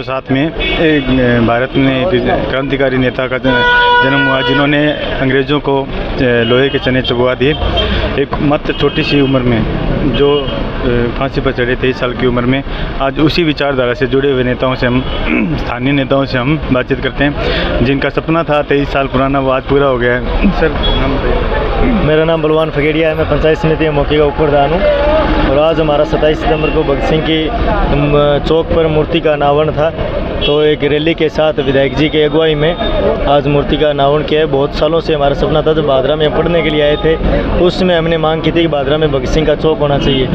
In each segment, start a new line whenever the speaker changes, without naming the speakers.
1907 में भारत में एक क्रांतिकारी नेता का जन्म हुआ, जिन्होंने अंग्रेज़ों को लोहे के चने चबवा दिए। एक मात्र छोटी सी उम्र में जो फांसी पर चढ़े 23 साल की उम्र में। आज उसी विचारधारा से जुड़े हुए नेताओं से हम स्थानीय नेताओं से हम बातचीत करते हैं, जिनका सपना था 23 साल पुराना, वो आज पूरा हो गया है। सर नाम बताइए।
मेरा नाम बलवान फगेड़िया है, मैं पंचायत समिति मौके का उपप्रधान हूँ। और आज हमारा 27 सितंबर को भगत सिंह की चौक पर मूर्ति का अनावरण था, तो एक रैली के साथ विधायक जी की अगुवाई में आज मूर्ति का अनावरण किया है। बहुत सालों से हमारा सपना था, जब भादरा में पढ़ने के लिए आए थे उसमें हमने मांग की थी कि भादरा में भगत सिंह का चौक होना चाहिए।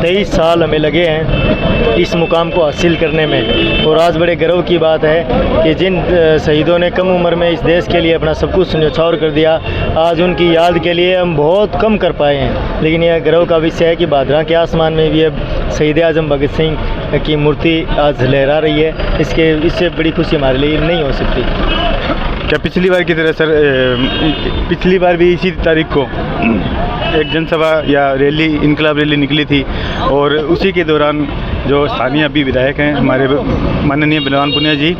23 साल हमें लगे हैं इस मुकाम को हासिल करने में, और आज बड़े गर्व की बात है कि जिन शहीदों ने कम उम्र में इस देश के लिए अपना सब कुछ न्यौछावर कर दिया, आज उनकी याद के लिए हम बहुत कम कर पाए हैं। लेकिन यह गर्व का विषय है कि भादरा के आसमान में भी अब शहीद आजम भगत सिंह की मूर्ति आज लहरा रही है। इससे बड़ी खुशी हमारे लिए नहीं हो सकती।
क्या पिछली बार की तरह सर, पिछली बार भी इसी तारीख को एक जनसभा या रैली, इनकलाब रैली निकली थी, और उसी के दौरान जो स्थानीय अभी विधायक हैं हमारे माननीय बलवान पुनिया जी,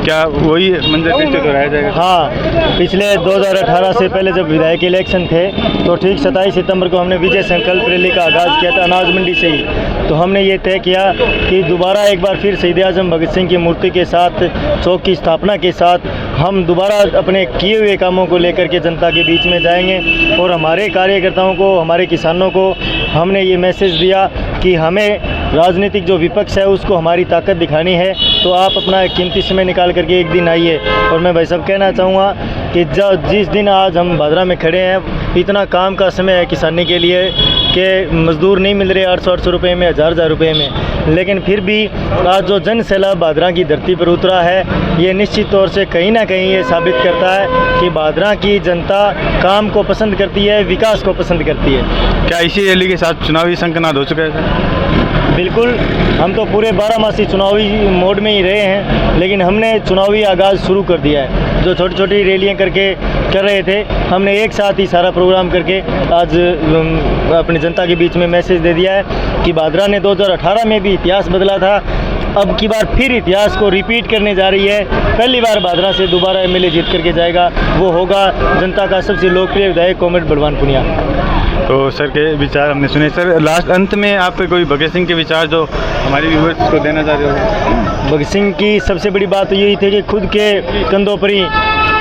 क्या वही मंजर फिर से दोहराया जाएगा?
हाँ, पिछले 2018 से पहले जब विधायक इलेक्शन थे तो ठीक 27 सितंबर को हमने विजय संकल्प रैली का आगाज़ किया था अनाज मंडी से ही। तो हमने ये तय किया कि दोबारा एक बार फिर शहीद आजम भगत सिंह की मूर्ति के साथ, चौक की स्थापना के साथ हम दोबारा अपने किए हुए कामों को लेकर के जनता के बीच में जाएंगे। और हमारे कार्यकर्ताओं को, हमारे किसानों को हमने ये मैसेज दिया कि हमें राजनीतिक जो विपक्ष है उसको हमारी ताकत दिखानी है, तो आप अपना एक कीमती समय निकाल करके एक दिन आइए। और मैं भाई साहब कहना चाहूँगा कि जिस दिन आज हम भादरा में खड़े हैं, इतना काम का समय है किसानी के लिए कि मज़दूर नहीं मिल रहे 800 रुपये में, 1000 रुपये में, लेकिन फिर भी आज जो जन सैलाब भादरा की धरती पर उतरा है, ये निश्चित तौर से कहीं ना कहीं ये साबित करता है कि भादरा की जनता काम को पसंद करती है, विकास को पसंद करती है।
क्या इसी रैली के साथ चुनावी संकनाद हो चुका है सर?
बिल्कुल, हम तो पूरे 12 मासी चुनावी मोड में ही रहे हैं, लेकिन हमने चुनावी आगाज़ शुरू कर दिया है। जो छोटी छोटी रैलियाँ कर रहे थे, हमने एक साथ ही सारा प्रोग्राम करके आज अपनी जनता के बीच में मैसेज दे दिया है कि भादरा ने 2018 में भी इतिहास बदला था, अब की बार फिर इतिहास को रिपीट करने जा रही है। पहली बार भादरा से दोबारा एमएलए जीत करके जाएगा, वो होगा जनता का सबसे लोकप्रिय विधायक कॉमरेड बलवान पुनिया।
तो सर के विचार हमने सुने। सर लास्ट अंत में आप कोई भगत सिंह के विचार जो हमारे व्यूअर्स को देना चाह रहे हो?
भगत सिंह की सबसे बड़ी बात तो यही थी कि खुद के कंधों पर ही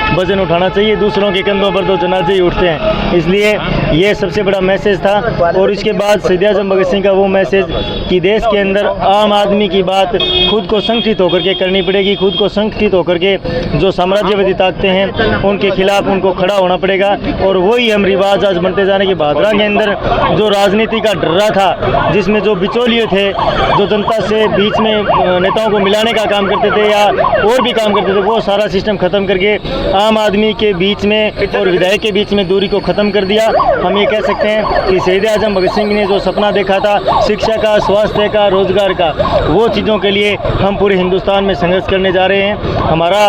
वजन उठाना चाहिए, दूसरों के कंधों पर तो जनाजे ही उठते हैं, इसलिए ये सबसे बड़ा मैसेज था। और इसके बाद शहीद आजम भगत सिंह का वो मैसेज कि देश के अंदर आम आदमी की बात खुद को संगठित होकर के करनी पड़ेगी, खुद को संगठित होकर के जो साम्राज्यवादी ताकतें हैं उनके खिलाफ उनको खड़ा होना पड़ेगा। और वही हम रिवाज आज बनते जाने के भादरा के अंदर जो राजनीति का डर्रा था, जिसमें जो बिचौलिए थे, जो जनता से बीच में नेताओं को मिलाने का काम करते थे या और भी काम करते थे, वो सारा सिस्टम ख़त्म करके आम आदमी के बीच में और विधायक के बीच में दूरी को ख़त्म कर दिया। हम ये कह सकते हैं कि शहीद आजम भगत सिंह ने जो सपना देखा था शिक्षा का, स्वास्थ्य का, रोजगार का, वो चीज़ों के लिए हम पूरे हिंदुस्तान में संघर्ष करने जा रहे हैं। हमारा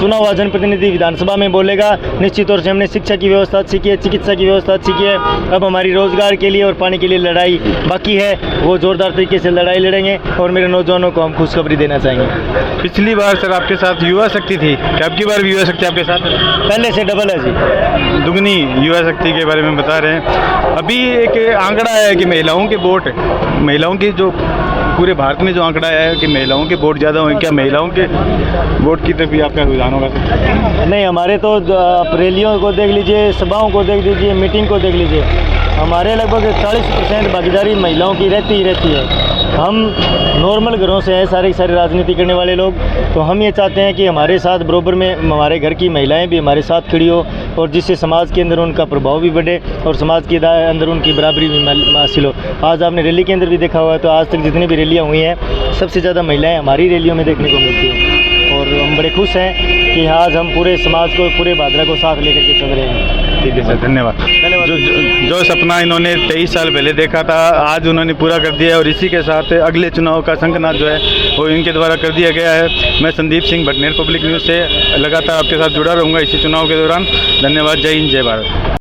चुना हुआ जनप्रतिनिधि विधानसभा में बोलेगा, निश्चित तौर से हमने शिक्षा की व्यवस्था अच्छी की है, चिकित्सा की व्यवस्था अच्छी की है। अब हमारी रोजगार के लिए और पानी के लिए लड़ाई बाकी है, वो जोरदार तरीके से लड़ाई लड़ेंगे और मेरे नौजवानों को हम खुशखबरी देना चाहेंगे।
पिछली बार सर आपके साथ युवा शक्ति थी, क्या आपकी बार भी युवा शक्ति आपके साथ?
पहले से डबल है जी,
दुगनी युवा शक्ति के बारे में बता रहे हैं। अभी एक आंकड़ा है कि महिलाओं के वोट, महिलाओं की जो पूरे भारत में जो आंकड़ा है कि महिलाओं के वोट ज़्यादा हुए, क्या महिलाओं के वोट की तरफ भी आपका रुझान होगा?
नहीं, हमारे तो आप रैलियों को देख लीजिए, सभाओं को देख लीजिए, मीटिंग को देख लीजिए, हमारे लगभग 40% भागीदारी महिलाओं की रहती ही रहती है। हम नॉर्मल घरों से हैं सारी राजनीति करने वाले लोग, तो हम ये चाहते हैं कि हमारे साथ बराबर में हमारे घर की महिलाएं भी हमारे साथ खड़ी हो, और जिससे समाज के अंदर उनका प्रभाव भी बढ़े और समाज के अंदर उनकी बराबरी भी हासिल हो। आज आपने रैली के अंदर भी देखा हुआ है, तो आज तक जितनी भी रैलियाँ हुई हैं सबसे ज़्यादा महिलाएँ हमारी रैलियों में देखने को मिलती हैं, और हम बड़े खुश हैं कि आज हम पूरे समाज को, पूरे भादरा को साथ लेकर के चल रहे हैं।
ठीक है सर, धन्यवाद। जो सपना इन्होंने 23 साल पहले देखा था, आज उन्होंने पूरा कर दिया है, और इसी के साथ अगले चुनाव का संकनाद जो है वो इनके द्वारा कर दिया गया है। मैं संदीप सिंह भटनेर पब्लिक न्यूज़ से लगातार आपके साथ जुड़ा रहूँगा इसी चुनाव के दौरान। धन्यवाद। जय हिंद, जय भारत।